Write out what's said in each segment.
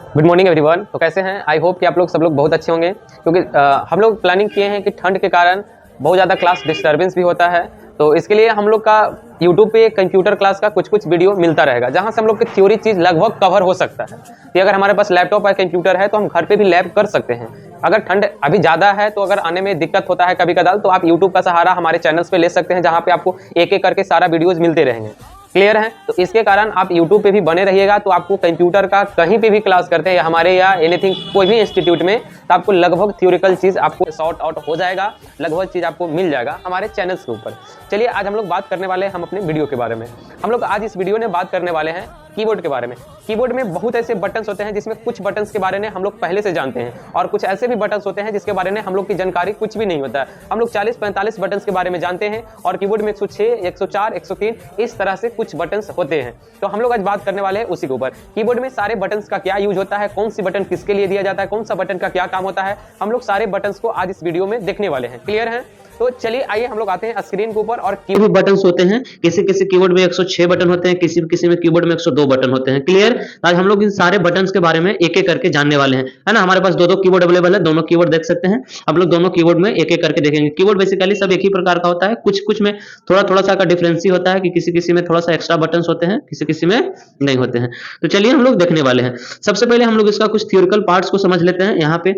Good morning everyone. तो कैसे हैं? आई होप कि आप लोग सब लोग बहुत अच्छे होंगे, क्योंकि हम लोग प्लानिंग किए हैं कि ठंड के कारण बहुत ज़्यादा क्लास डिस्टर्बेंस भी होता है। तो इसके लिए हम लोग का यूट्यूब पे कंप्यूटर क्लास का कुछ कुछ वीडियो मिलता रहेगा, जहां से हम लोग की थ्योरी चीज़ लगभग कवर हो सकता है। कि अगर हमारे पास लैपटॉप और कंप्यूटर है तो हम घर पे भी लैब कर सकते हैं। अगर ठंड अभी ज़्यादा है तो अगर आने में दिक्कत होता है कभी कदाल, तो आप यूट्यूब का सहारा हमारे चैनल्स पे ले सकते हैं, जहाँ पे आपको एक एक करके सारा वीडियोज़ मिलते रहेंगे। क्लियर है? तो इसके कारण आप YouTube पे भी बने रहिएगा, तो आपको कंप्यूटर का कहीं पे भी क्लास करते हैं या हमारे या एनीथिंग कोई भी इंस्टीट्यूट में, तो आपको लगभग थ्योरिकल चीज़ आपको सॉर्ट आउट हो जाएगा, लगभग चीज़ आपको मिल जाएगा हमारे चैनल्स के ऊपर। चलिए आज हम लोग बात करने वाले हैं हम अपने वीडियो के बारे में। हम लोग आज इस वीडियो में बात करने वाले हैं कीबोर्ड के बारे में। कीबोर्ड में बहुत ऐसे बटन्स होते हैं जिसमें कुछ बटन्स के बारे में हम लोग पहले से जानते हैं, और कुछ ऐसे भी बटन्स होते हैं जिसके बारे में हम लोग की जानकारी कुछ भी नहीं होता है। हम लोग 40-45 बटन्स के बारे में जानते हैं, और कीबोर्ड में 106, 104, 103 इस तरह से कुछ बटन्स होते हैं। तो हम लोग आज बात करने वाले हैं उसी के ऊपर। कीबोर्ड में सारे बटन्स का क्या यूज होता है, कौन सी बटन किसके लिए दिया जाता है, कौन सा बटन का क्या काम होता है, हम लोग सारे बटन्स को आज इस वीडियो में देखने वाले हैं। क्लियर है? तो चलिए आइए हम लोग आते हैं स्क्रीन के ऊपर। और कीबोर्ड बटन्स होते हैं, किसी किसी कीबोर्ड में 106 बटन होते हैं, किसी किसी में कीबोर्ड में 102 बटन होते हैं। क्लियर? आज हम लोग इन सारे बटन्स के बारे में एक एक करके जानने वाले हैं, है ना। हमारे पास दो दो कीबोर्ड अवेलेबल है, दोनों कीबोर्ड देख सकते हैं। हम लोग दोनों कीबोर्ड में एक एक करके देखेंगे। कीबोर्ड बेसिकली सब एक ही प्रकार का होता है, कुछ कुछ में थोड़ा थोड़ा सा का डिफरेंस ही होता है कि किसी किसी में थोड़ा सा एक्स्ट्रा बटन होते हैं, किसी किसी में नहीं होते हैं। तो चलिए हम लोग देखने वाले हैं। सबसे पहले हम लोग इसका कुछ थ्योरिकल पार्ट्स को समझ लेते हैं यहाँ पे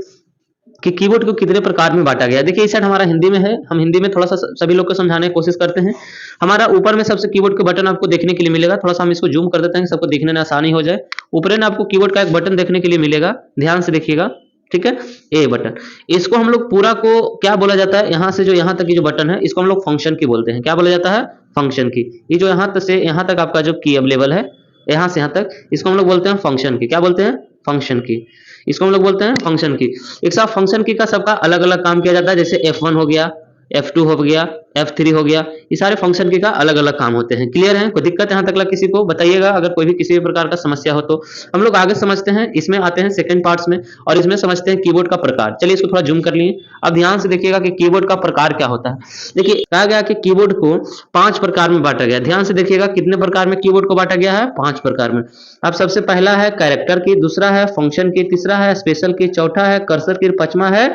कि कीबोर्ड को कितने प्रकार में बांटा गया। देखिए इस साइड हमारा हिंदी में है, हम हिंदी में थोड़ा सा सभी लोग को समझाने की कोशिश करते हैं। हमारा ऊपर में सबसे कीबोर्ड के बटन आपको देखने के लिए मिलेगा, थोड़ा सा हम इसको जूम कर देते हैं सबको देखने में आसानी हो जाए। ऊपर में आपको कीबोर्ड का एक बटन देखने के लिए मिलेगा, ध्यान से देखिएगा, ठीक है। ए बटन, इसको हम लोग पूरा को क्या बोला जाता है, यहाँ से जो यहाँ तक की जो बटन है इसको हम लोग फंक्शन की बोलते हैं। क्या बोला जाता है? फंक्शन की। ये जो यहाँ तक से यहाँ तक आपका जो की अवेलेबल है, यहाँ से यहाँ तक, इसको हम लोग बोलते हैं फंक्शन की। क्या बोलते हैं? फंक्शन की। इसको हम लोग बोलते हैं फंक्शन की। एक साथ फंक्शन की का सबका अलग अलग काम किया जाता है, जैसे F1 हो गया, F2 हो गया, F3 हो गया, ये सारे फंक्शन की का अलग अलग काम होते हैं। क्लियर है? कोई दिक्कत यहाँ तक लग किसी को बताइएगा, अगर कोई भी किसी भी प्रकार का समस्या हो तो। हम लोग आगे समझते हैं, इसमें आते हैं सेकंड पार्ट्स में, और इसमें समझते हैं कीबोर्ड का प्रकार। चलिए इसको थोड़ा जूम कर लिए। अब ध्यान से देखिएगा कि कीबोर्ड का प्रकार क्या होता है। देखिए कहा गया कि कीबोर्ड को 5 प्रकार में बांटा गया। ध्यान से देखिएगा कितने प्रकार में कीबोर्ड को बांटा गया है? 5 प्रकार में। अब सबसे पहला है कैरेक्टर की, दूसरा है फंक्शन की, तीसरा है स्पेशल की, चौथा है कर्सर की, पांचवा है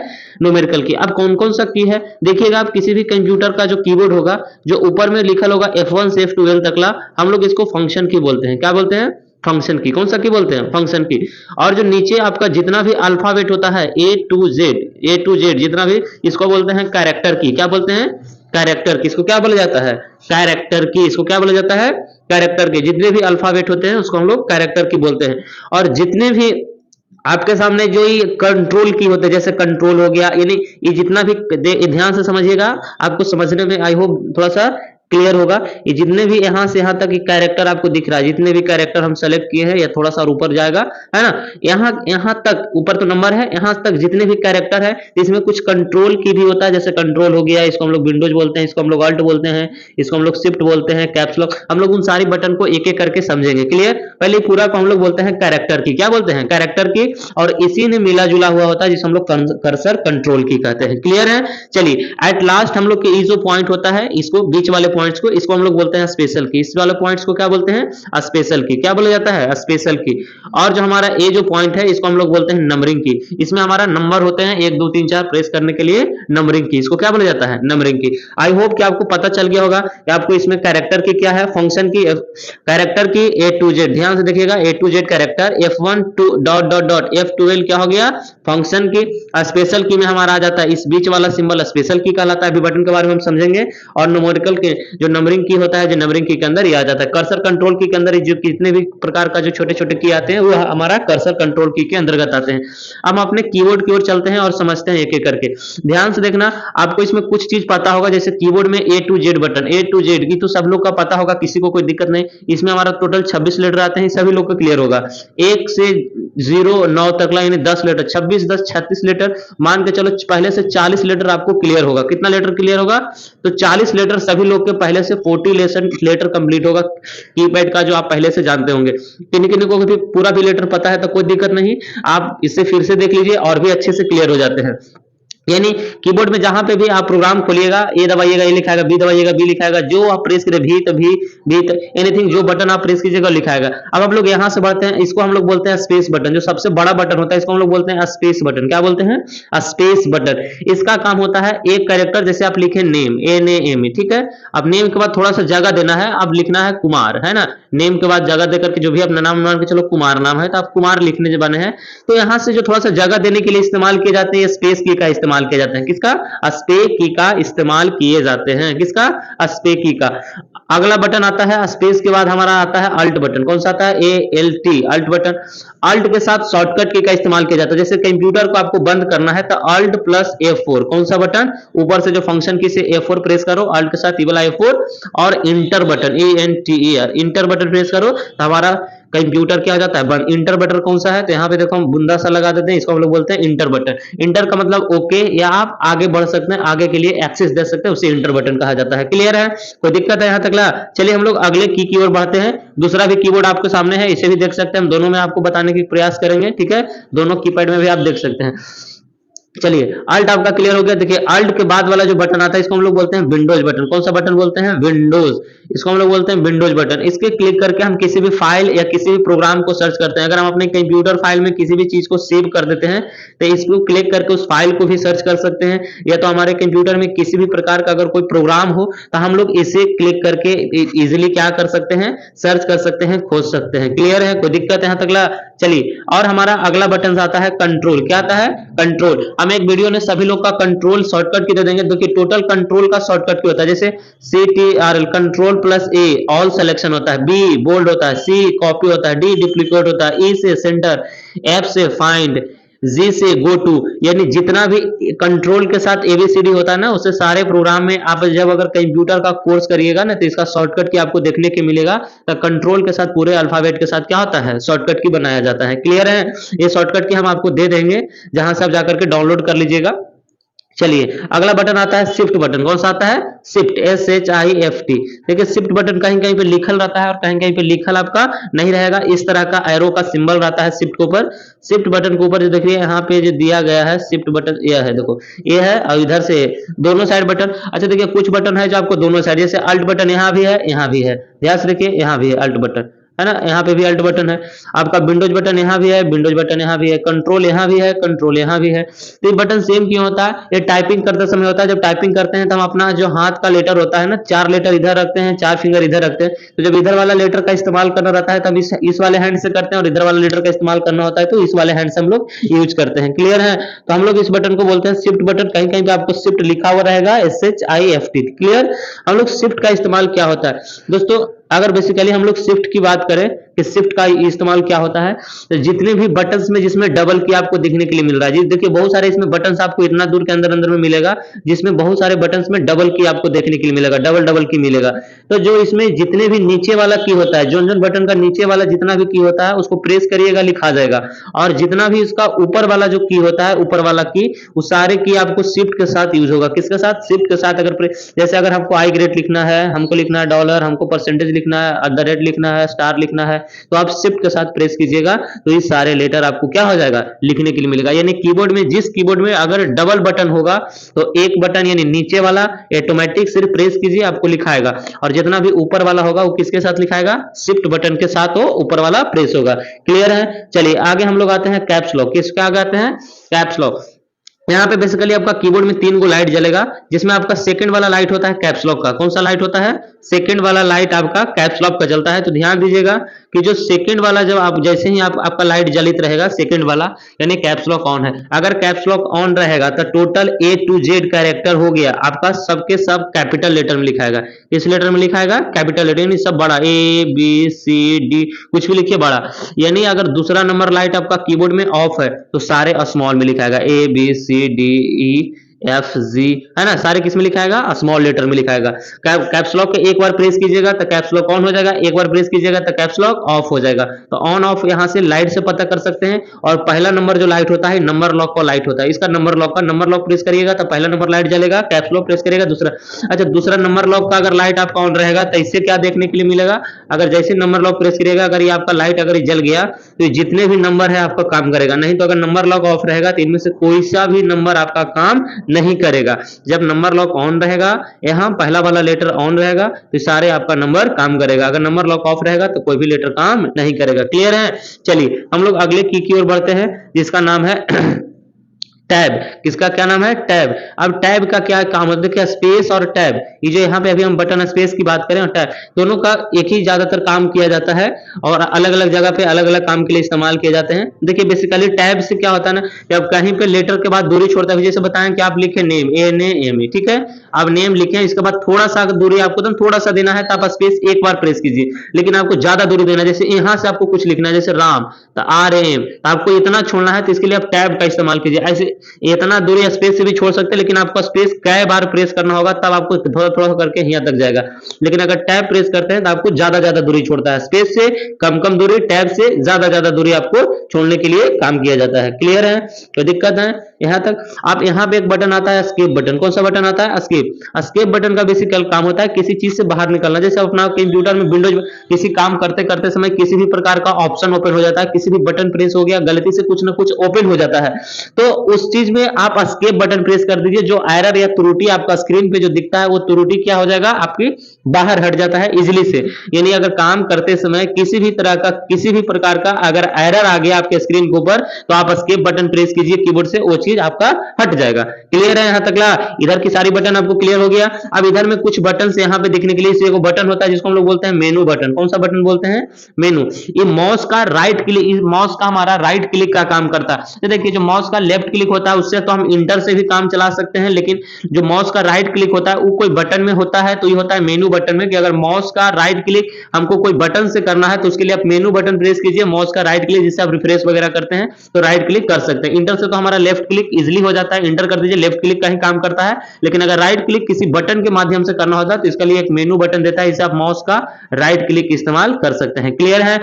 न्यूमेरिकल की। अब कौन कौन सा की है देखिएगा, आप किसी भी कंप्यूटर का जो कीबोर्ड होगा, जो ऊपर में लिखा होगा F1 से F12 तक ला, हम लोग इसको फंक्शन की बोलते हैं। क्या बोलते हैं? फंक्शन की। कौन सा की बोलते हैं? फंक्शन की। और जो नीचे आपका जितना भी अल्फाबेट होता है A to Z जितना भी, इसको बोलते हैं कैरेक्टर की। क्या बोलते हैं? कैरेक्टर की। इसको क्या बोला जाता है? कैरेक्टर की। इसको क्या बोला जाता है? कैरेक्टर की। जितने भी अल्फाबेट होते हैं उसको हम लोग कैरेक्टर की बोलते हैं। और जितने भी आपके सामने जो ये कंट्रोल की होते हैं, जैसे कंट्रोल हो गया, यानी ये जितना भी ध्यान से समझिएगा, आपको समझने में आई होप थोड़ा सा क्लियर होगा। ये जितने भी यहाँ से यहाँ तक कैरेक्टर आपको दिख रहा है, जितने भी कैरेक्टर हम सेलेक्ट किए हैं, या थोड़ा सा ऊपर जाएगा, है ना, यहाँ तक ऊपर तो नंबर है, यहाँ तक जितने भी कैरेक्टर है, इसमें कुछ कंट्रोल की भी होता है, जैसे कंट्रोल हो गया, इसको हम लोग विंडोज बोलते हैं, इसको हम लोग अल्ट बोलते हैं, इसको हम लोग शिफ्ट बोलते हैं, कैप्स लॉक। हम लोग उन सारी बटन को एक एक करके समझेंगे। क्लियर? पहले पूरा को हम लोग बोलते हैं कैरेक्टर की। क्या बोलते हैं? कैरेक्टर की। और इसी ने मिला जुला हुआ होता है जिसे हम लोग कर्सर कंट्रोल की कहते हैं। क्लियर है? चलिए एट लास्ट हम लोग के जो पॉइंट होता है, इसको बीच वाले पॉइंट्स को, इसको हम लोग बोलते हैं स्पेशल की। इस वाले पॉइंट्स को क्या बोलते हैं? स्पेशल की। क्या बोला जाता है? स्पेशल की। और जो हमारा ये जो पॉइंट है, इसको हम लोग बोलते हैं नंबरिंग की। इसमें हमारा नंबर होते हैं 1 2 3 4 प्रेस करने के लिए नंबरिंग की। इसको क्या बोला जाता है? नंबरिंग की। आई होप कि आपको पता चल गया होगा कि आपको इसमें कैरेक्टर की क्या है, फंक्शन की, कैरेक्टर की A to Z। ध्यान से देखिएगा, A to Z character, F1 to dot dot dot, F12 क्या हो गया? फंक्शन की। स्पेशल की में हमारा आ जाता है इस बीच वाला सिंबल, स्पेशल की कहलाता है। अभी बटन के बारे में हम समझेंगे। और न्यूमेरिकल के जो नंबरिंग की होता है, जो नंबरिंग की के अंदर ये आ जाता है। कर्सर कंट्रोल की के अंदर जो कितने भी प्रकार का जो छोटे छोटे की आते हैं, वो हमारा कर्सर कंट्रोल की के अंतर्गत आते हैं। अब अपने कीबोर्ड की ओर चलते हैं और समझते हैं एक एक करके। ध्यान से देखना, आपको इसमें कुछ चीज पता होगा, जैसे कीबोर्ड में A to Z button, A to Z की तो सब लोग का पता होगा, किसी को कोई दिक्कत नहीं। इसमें हमारा टोटल 26 लेटर आते हैं, सभी लोग को क्लियर होगा। 1 से 09 तक ला, यानी 10 लेटर, 26 10 36 लेटर, मान के चलो पहले से 40 लेटर आपको क्लियर होगा। कितना लेटर क्लियर होगा? तो 40 लेटर सभी लोग के पहले से 40 लेटर कंप्लीट होगा कीपैड का, जो आप पहले से जानते होंगे। किन्हीं किन्हीं को भी पूरा भी लेटर पता है तो कोई दिक्कत नहीं, आप इससे फिर से देख लीजिए और भी अच्छे से क्लियर हो जाते हैं। यानी कीबोर्ड में जहां पे भी आप प्रोग्राम खोलिएगा, ए दबाइएगा ए लिखाएगा, बी दबाइएगा बी लिखाएगा, जो आप प्रेस करें भी तो भी तो एनीथिंग जो बटन आप प्रेस कीजिएगा लिखाएगा। अब हम लोग यहां से बढ़ते हैं, इसको हम लोग बोलते हैं स्पेस बटन, जो सबसे बड़ा बटन होता है इसको हम लोग बोलते हैं स्पेस बटन। क्या बोलते हैं? Space button. इसका काम होता है एक कैरेक्टर, जैसे आप लिखे नेम, NAME, ठीक है। अब नेम के बाद थोड़ा सा जगह देना है, अब लिखना है कुमार, है ना। नेम के बाद जगह देकर के जो भी अपना नाम मान के चलो कुमार नाम है तो आप कुमार लिखने जो बने हैं, तो यहां से जो थोड़ा सा जगह देने के लिए इस्तेमाल किए जाते हैं स्पेस की का इस्तेमाल किए जाते हैं। किसका? स्पेस की का इस्तेमाल किए जाते हैं। किसका? स्पेस की का। अगला बटन आता है स्पेस के बाद हमारा आता है अल्ट बटन। कौन सा आता है? ALT, alt button. अल्ट के साथ शॉर्टकट की का इस्तेमाल किया जाता है। जैसे कंप्यूटर को आपको बंद करना है तो अल्ट प्लस F4। कौन सा बटन? ऊपर से जो फंक्शन की से F4 प्रेस करो, अल्ट के साथ वाला F4, और inter button, ENTER, inter button press करो तो हमारा कंप्यूटर क्या हो जाता है? बंद। इंटर बटन कौन सा है? तो यहाँ पे देखो हम बुंदा सा लगा देते हैं, इसको हम लोग बोलते हैं इंटर बटन। इंटर का मतलब ओके, या आप आगे बढ़ सकते हैं, आगे के लिए एक्सेस दे सकते हैं, उसे इंटर बटन कहा जाता है। क्लियर है? कोई दिक्कत है यहाँ तक ला? चलिए हम लोग अगले की ओर बढ़ते हैं। दूसरा भी कीबोर्ड आपके सामने है, इसे भी देख सकते हैं। हम दोनों में आपको बताने की प्रयास करेंगे, ठीक है। दोनों कीपैड में भी आप देख सकते हैं। चलिए अल्ट आपका क्लियर हो गया। देखिए अल्ट के बाद वाला जो बटन आता है इसको हम लोग बोलते हैं विंडोज बटन। कौन सा बटन बोलते हैं? विंडोज। इसको हम लोग बोलते हैं विंडोज बटन। इसके क्लिक करके हम किसी भी फाइल या किसी भी प्रोग्राम को सर्च करते हैं। अगर हम अपने कंप्यूटर फाइल में किसी भी चीज को सेव कर देते हैं तो इसको क्लिक करके उस फाइल को भी सर्च कर सकते हैं, या तो हमारे कंप्यूटर में किसी भी प्रकार का अगर कोई प्रोग्राम हो तो हम लोग इसे क्लिक करके इजिली क्या कर सकते हैं? सर्च कर सकते हैं, खोज सकते हैं। क्लियर है? कोई दिक्कत है यहाँ तक ला? चलिए और हमारा अगला बटन आता है कंट्रोल। क्या आता है? कंट्रोल। हम एक वीडियो ने सभी लोग का कंट्रोल शॉर्टकट की दे देंगे। देखिए टोटल कंट्रोल का शॉर्टकट क्या होता है? जैसे CTRL, control plus A all selection होता है, B बोल्ड होता है, C कॉपी होता है, D डुप्लीकेट होता है, E से सेंटर, F से फाइंड, G से गो टू। यानी जितना भी कंट्रोल के साथ ABCD होता है ना, उसे सारे प्रोग्राम में आप जब अगर कंप्यूटर का कोर्स करिएगा ना तो इसका शॉर्टकट की आपको देखने के मिलेगा। तो कंट्रोल के साथ पूरे अल्फाबेट के साथ क्या होता है? शॉर्टकट की बनाया जाता है। क्लियर है? ये शॉर्टकट की हम आपको दे देंगे, जहां से आप जाकर के डाउनलोड कर लीजिएगा। चलिए अगला बटन आता है शिफ्ट बटन। कौन सा आता है? Shift, SHIFT। देखिए शिफ्ट बटन कहीं कहीं पे लिखल रहता है और कहीं कहीं पे लिखल आपका नहीं रहेगा। इस तरह का एरो का सिंबल रहता है शिफ्ट के ऊपर। शिफ्ट बटन के ऊपर जो देखिए यहाँ पे जो दिया गया है शिफ्ट बटन, यह है, देखो ये है, और इधर से दोनों साइड बटन। अच्छा देखिए कुछ बटन है जो आपको दोनों साइड, जैसे अल्ट बटन यहाँ भी है, यहाँ भी है, ध्यान से देखिए यहाँ भी है अल्ट बटन, है ना। यहाँ पे भी अल्ट बटन है। आपका विंडोज बटन यहाँ भी है, विंडोज बटन यहाँ भी है, कंट्रोल यहाँ भी है, कंट्रोल यहाँ भी है। तो ये बटन सेम क्यों होता है? ये टाइपिंग करते समय होता है। जब टाइपिंग करते हैं तो हम अपना जो हाथ का लेटर होता है ना, 4 लेटर इधर रखते हैं, 4 फिंगर इधर रखते हैं। तो जब इधर वाला लेटर का इस्तेमाल करना रहता है तब इस वाले हैंड से करते हैं, और इधर वाला लेटर का इस्तेमाल करना होता है तो इस वाले हैंड से हम लोग यूज करते हैं। क्लियर है? तो हम लोग इस बटन को बोलते हैं शिफ्ट बटन। कहीं कहीं पे आपको शिफ्ट लिखा हुआ रहेगा, SHIFT। क्लियर? हम लोग शिफ्ट का इस्तेमाल क्या होता है दोस्तों? अगर बेसिकली हम लोग शिफ्ट की बात करें कि शिफ्ट का इस्तेमाल क्या होता है, तो जितने भी बटन्स में जिसमें डबल की आपको देखने के लिए मिल रहा है, देखिए बहुत सारे इसमें बटन्स आपको इतना दूर के अंदर अंदर में मिलेगा, जिसमें बहुत सारे बटन्स में डबल की आपको देखने के लिए मिलेगा, डबल डबल की मिलेगा। तो जो इसमें जितने भी नीचे वाला की होता है, जोन जोन बटन का नीचे वाला जितना भी की होता है उसको प्रेस करिएगा, लिखा जाएगा। और जितना भी इसका ऊपर वाला जो की होता है, ऊपर वाला की, उस सारे की आपको शिफ्ट के साथ यूज होगा। किसके साथ? शिफ्ट के साथ। अगर जैसे अगर हमको आई ग्रेड लिखना है, हमको लिखना है डॉलर, हमको परसेंटेज लिखना है, @ लिखना है, स्टार लिखना है, तो आप शिफ्ट के साथ प्रेस कीजिएगा तो ये सारे लेटर आपको क्या हो जाएगा? लिखने के लिए मिलेगा। यानी कीबोर्ड में, जिस कीबोर्ड में अगर डबल बटन होगा तो एक बटन यानी नीचे वाला ऑटोमेटिक सिर्फ प्रेस कीजिए आपको लिखाएगा, और जितना भी ऊपर वाला होगा वो किसके साथ लिखाएगा? शिफ्ट बटन के साथ वो ऊपर वाला प्रेस होगा। क्लियर है? चलिए आगे हम लोग आते हैं कैप्स लॉक। किसके आगे आते हैं? Caps lock. यहाँ पे बेसिकली आपका कीबोर्ड में 3 गो लाइट जलेगा, जिसमें आपका सेकंड वाला लाइट होता है कैप्स लॉक का। कौन सा लाइट होता है? सेकंड वाला लाइट आपका कैप्स लॉक का जलता है। तो ध्यान दीजिएगा कि जो सेकंड वाला, जब आप जैसे ही आपका लाइट जलित रहेगा सेकंड वाला, यानी कैप्स लॉक ऑन है। अगर कैप्स लॉक ऑन रहेगा तो total A to Z character हो गया आपका, सबके सब कैपिटल लेटर में लिखाएगा। किस लेटर में लिखाएगा? कैपिटल लेटर, यानी सब बड़ा, ABCD कुछ भी लिखिए बड़ा। यानी अगर दूसरा नंबर लाइट आपका कीबोर्ड में ऑफ है तो सारे स्मॉल में लिखाएगा, ABCDE एफ जी, है ना, सारे किस में लिखाएगा, स्मॉल लेटर में लिखाएगा। कैप्स लॉक एक बार प्रेस कीजिएगा तो कैप्स लॉक ऑन हो जाएगा, एक बार प्रेस कीजिएगा तो कैप्स लॉक ऑफ हो जाएगा। तो ऑन ऑफ यहाँ से लाइट से पता कर सकते हैं। और पहला नंबर जो लाइट होता है नंबर लॉक का लाइट होता है, इसका नंबर लॉक प्रेस करिएगा तो पहला नंबर लाइट जलेगा, कैप्स लॉक प्रेस करिएगा दूसरा। अच्छा, दूसरा नंबर लॉक का अगर लाइट आपका ऑन रहेगा तो इससे क्या देखने के लिए मिलेगा, अगर जैसे नंबर लॉक प्रेस करिएगा अगर ये आपका लाइट अगर जल गया तो जितने भी नंबर है आपका काम करेगा, नहीं तो अगर नंबर लॉक ऑफ रहेगा तो इनमें से कोई सा भी नंबर आपका काम नहीं करेगा। जब नंबर लॉक ऑन रहेगा, यहाँ पहला वाला लेटर ऑन रहेगा तो सारे आपका नंबर काम करेगा, अगर नंबर लॉक ऑफ रहेगा तो कोई भी लेटर काम नहीं करेगा। क्लियर है? चलिए हम लोग अगले की ओर बढ़ते हैं जिसका नाम है टैब। किसका क्या नाम है? टैब। अब टैब का क्या काम होता है, देखिए स्पेस और टैब, ये जो यहाँ पे अभी हम बटन स्पेस की बात करें और टैब, दोनों का एक ही ज्यादातर काम किया जाता है और अलग अलग जगह पे अलग अलग काम के लिए इस्तेमाल किए जाते हैं। देखिए बेसिकली टैब से क्या होता है ना, जब कहीं पे लेटर के बाद दूरी छोड़ता है, जैसे बताएं कि आप लिखे नेम, NAME, ठीक है, आप नेम लिखे, इसके बाद थोड़ा सा दूरी आपको तो थोड़ा सा देना है तो आप स्पेस एक बार प्रेस कीजिए, लेकिन आपको ज्यादा दूरी देना है, जैसे यहाँ से आपको कुछ लिखना है जैसे राम तो RM, तो आपको इतना छोड़ना है तो इसके लिए आप टैब का इस्तेमाल कीजिए। ऐसे इतना दूरी स्पेस से भी छोड़ सकते हैं, लेकिन आपको स्पेस कई बार प्रेस करना होगा तब आपको थोड़ा थोड़ा करके यहाँ तक जाएगा, लेकिन अगर टैब प्रेस करते हैं तो आपको ज्यादा ज्यादा दूरी छोड़ता है, स्पेस से कम कम दूरी, टैब से ज्यादा ज्यादा दूरी आपको छोड़ने के लिए काम किया जाता है। क्लियर है? कोई दिक्कत है यहाँ तक? आप यहाँ पे एक बटन आता है एस्केप बटन, कौन सा बटन आता है? एस्केप। एस्केप बटन का बेसिकल काम होता है किसी चीज से बाहर निकलना, जैसे अपना कंप्यूटर में विंडोज किसी काम करते करते समय किसी भी प्रकार का ऑप्शन ओपन हो जाता है, किसी भी बटन प्रेस हो गया, गलती से कुछ ना कुछ ओपन हो जाता है, तो उस चीज में आप एस्केप बटन प्रेस कर दीजिए, जो एरर या त्रुटि आपका स्क्रीन पे जो दिखता है वो त्रुटि क्या हो जाएगा, आपकी बाहर हट जाता है इजिली से। यानी अगर काम करते समय किसी भी तरह का किसी भी प्रकार का अगर एरर आ गया आपके स्क्रीन के ऊपर तो आप एस्केप बटन प्रेस कीजिए कीबोर्ड से, वो चीज आपका हट जाएगा। क्लियर है यहाँ तक? ला इधर की सारी बटन आपको क्लियर हो गया। अब इधर में कुछ बटन से यहाँ पे दिखने के लिए इसे बटन होता है जिसको हम लोग बोलते हैं मेनू बटन। कौन सा बटन बोलते हैं? मेनू। ये माउस का राइट क्लिक, माउस का हमारा राइट क्लिक का काम करता है। तो देखिए जो माउस का लेफ्ट क्लिक होता है उससे तो हम इंटर से भी काम चला सकते हैं, लेकिन जो माउस का राइट क्लिक होता है वो कोई बटन में होता है तो ये होता है मेनू बटन में, कि अगर माउस का राइट क्लिक हमको कोई बटन से करना है तो उसके लिए आप मेनू बटन प्रेस कीजिए, माउस का राइट क्लिक जिससे आप रिफ्रेश वगैरह करते हैं तो राइट क्लिक कर सकते हैं। इंटर से तो हमारा लेफ्ट क्लिक इजिली हो जाता है, इंटर कर दीजिए, लेफ्ट क्लिक का ही काम करता है, लेकिन अगर राइट क्लिक किसी बटन के माध्यम से करना होता है तो इसके लिए एक मेनू बटन देता है, इससे आप माउस का राइट क्लिक इस्तेमाल कर सकते हैं। क्लियर है?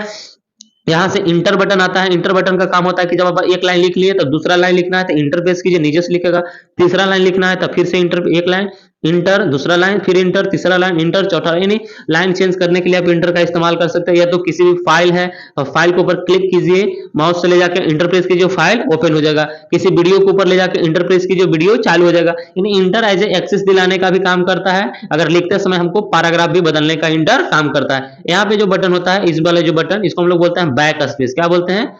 यहां से इंटर बटन आता है। इंटर बटन का काम होता है कि जब आप एक लाइन लिख लिए तो दूसरा लाइन लिखना है तो इंटर प्रेस कीजिए, नीचे से लिखेगा, तीसरा लाइन लिखना है तो फिर से इंटर, एक लाइन इंटर, दूसरा लाइन फिर इंटर, तीसरा लाइन इंटर, चौथा, यानी लाइन चेंज करने के लिए आप इंटर का इस्तेमाल कर सकते हैं। या तो किसी भी फाइल है तो फाइल के ऊपर क्लिक कीजिए, माउस से ले जाकर इंटर प्रेस कीजिए, फाइल ओपन हो जाएगा। किसी वीडियो के ऊपर ले जाकर इंटर प्रेस कीजिए, वीडियो चालू हो जाएगा। यानी इंटर एज ए एक्सेस दिलाने का भी काम करता है, अगर लिखते समय हमको पैराग्राफ भी बदलने का इंटर काम करता है। यहाँ पे जो बटन होता है, इस वाले जो बटन, इसको हम लोग बोलते हैं बैक स्पेस। क्या बोलते हैं?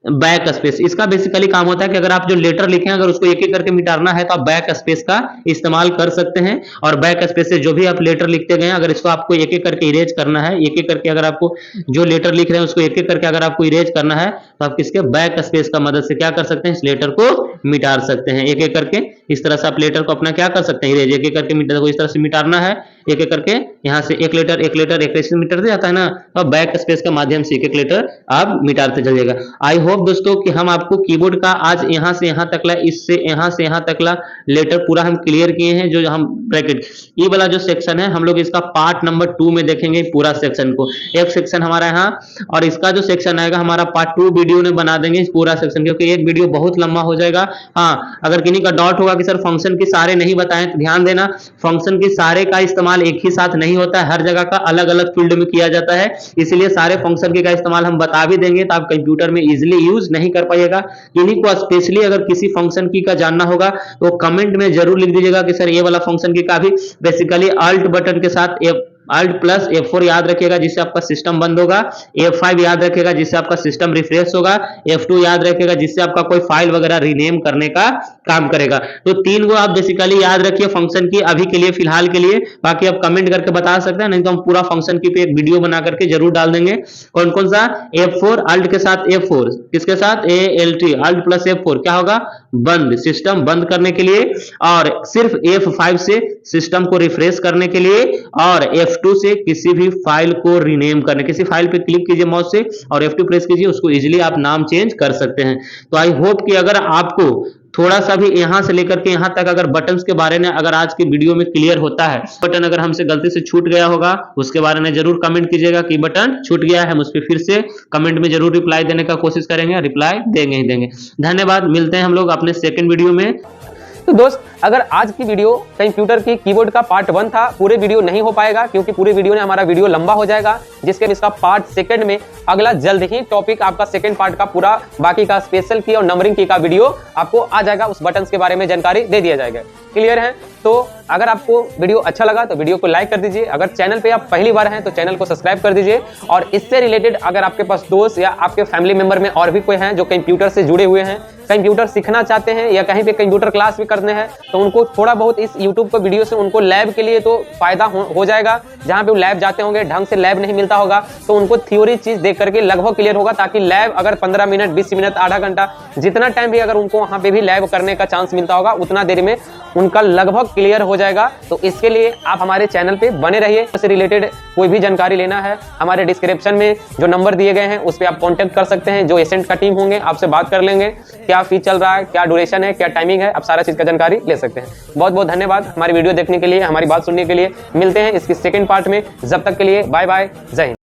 Back space. इसका बेसिकली काम होता है कि अगर आप जो लेटर लिखे हैं अगर उसको एक एक करके मिटाना है तो आप बैक स्पेस का इस्तेमाल कर सकते हैं, और बैक स्पेस से जो भी आप लेटर लिखते गए अगर इसको आपको एक एक करके इरेज करना है, एक एक करके अगर आपको जो लेटर लिख रहे हैं उसको एक एक करके अगर आपको इरेज करना है तो आप किसके बैक स्पेस का मदद से क्या कर सकते हैं, इस लेटर को मिटा सकते हैं एक एक करके। इस तरह से आप लेटर को अपना क्या कर सकते हैं, इरेज एक एक करके मिटा, इस तरह से मिटाना है एक एक करके, यहाँ से एक लेटर एक लेटर एक लेटर मिटाते जाता है ना, तो बैक स्पेस के माध्यम से एक एक लेटर आप मिटाते चलिएगा। आई होप दोस्तों कि हम आपको कीबोर्ड का आज यहाँ से यहाँ तकला, इससे यहाँ से यहाँ तकला लेटर पूरा हम क्लियर किए हैं। जो हम ब्रैकेट ये वाला जो सेक्शन है हम लोग इसका पार्ट नंबर 2 में देखेंगे पूरा सेक्शन को। एक सेक्शन हमारा यहाँ और इसका जो सेक्शन आएगा हमारा पार्ट 2 वीडियो में बना देंगे इस पूरा सेक्शन, क्योंकि एक वीडियो बहुत लंबा हो जाएगा। हाँ, अगर किन्हीं का डाउट होगा कि सर फंक्शन के सारे नहीं बताएं तो ध्यान देना, फंक्शन के सारे का इस्तेमाल एक ही साथ नहीं होता है, हर जगह का अलग अलग फील्ड में किया जाता है, इसलिए सारे फंक्शन के का इस्तेमाल हम बता भी देंगे तो आप कंप्यूटर में इजीली यूज नहीं कर पाइएगा। इन्हीं को स्पेशली अगर किसी फंक्शन की का जानना होगा तो कमेंट में जरूर लिख दीजिएगा कि सर ये वाला फंक्शन की का भी बेसिकली अल्ट बटन के साथ Alt प्लस F4 याद रखिएगा जिससे आपका सिस्टम बंद होगा, F5 याद रखिएगा जिससे आपका सिस्टम रिफ्रेश होगा, F2 याद रखिएगा जिससे आपका कोई फाइल वगैरह रीनेम करने का काम करेगा। तो 3 को आप बेसिकली याद रखिए फंक्शन की अभी के लिए, फिलहाल के लिए, बाकी आप कमेंट करके बता सकते हैं, नहीं तो हम पूरा फंक्शन की पे एक वीडियो बना करके जरूर डाल देंगे। कौन कौन सा? F4 अल्ट के साथ F4, किसके साथ? ALT अल्ट प्लस F4 क्या होगा? बंद, सिस्टम बंद करने के लिए, और सिर्फ F5 से सिस्टम को रिफ्रेश करने के लिए, और F2 से किसी भी फाइल को रीनेम करने, किसी फाइल पे क्लिक कीजिए माउस से और F2 प्रेस कीजिए, उसको इजीली आप नाम चेंज कर सकते हैं। तो आई होप कि अगर आपको थोड़ा सा भी यहाँ से लेकर के यहाँ तक अगर बटन्स के बारे में अगर आज की वीडियो में क्लियर होता है, बटन अगर हमसे गलती से छूट गया होगा उसके बारे में जरूर कमेंट कीजिएगा कि बटन छूट गया है, हम उस पर फिर से कमेंट में जरूर रिप्लाई देने का कोशिश करेंगे, रिप्लाई देंगे ही देंगे। धन्यवाद, मिलते हैं हम लोग अपने सेकंड वीडियो में। तो दोस्त, अगर आज की वीडियो कंप्यूटर की कीबोर्ड का पार्ट 1 था, पूरे वीडियो नहीं हो पाएगा क्योंकि पूरे वीडियो ने हमारा वीडियो लंबा हो जाएगा, जिसके इसका पार्ट सेकंड में अगला जल्द ही टॉपिक आपका सेकंड पार्ट का पूरा बाकी का स्पेशल की और नंबरिंग की का वीडियो आपको आ जाएगा, उस बटन्स के बारे में जानकारी दे दिया जाएगा। क्लियर है? तो अगर आपको वीडियो अच्छा लगा तो वीडियो को लाइक कर दीजिए, अगर चैनल पे आप पहली बार हैं तो चैनल को सब्सक्राइब कर दीजिए, और इससे रिलेटेड अगर आपके पास दोस्त या आपके फैमिली मेंबर में और भी कोई हैं जो कंप्यूटर से जुड़े हुए हैं, कंप्यूटर सीखना चाहते हैं या कहीं पे कंप्यूटर क्लास भी करने हैं, तो उनको थोड़ा बहुत इस यूट्यूब पर वीडियो से उनको लैब के लिए तो फायदा हो जाएगा। जहाँ पे वो लैब जाते होंगे, ढंग से लैब नहीं मिलता होगा, तो उनको थ्योरी चीज देख करके लगभग क्लियर होगा, ताकि लैब अगर 15 मिनट 20 मिनट आधा घंटा जितना टाइम भी अगर उनको वहाँ पे भी लैब करने का चांस मिलता होगा, उतना देर में उनका लगभग क्लियर हो जाएगा। तो इसके लिए आप हमारे चैनल पे बने रहिए। इससे रिलेटेड कोई भी जानकारी लेना है, हमारे डिस्क्रिप्शन में जो नंबर दिए गए हैं उस पर आप कांटेक्ट कर सकते हैं, जो एजेंट का टीम होंगे आपसे बात कर लेंगे, क्या फीस चल रहा है, क्या ड्यूरेशन है, क्या टाइमिंग है, आप सारा चीज का जानकारी ले सकते हैं। बहुत बहुत धन्यवाद हमारी वीडियो देखने के लिए, हमारी बात सुनने के लिए। मिलते हैं इसकी सेकंड पार्ट में, जब तक के लिए बाय बाय, जय हिंद।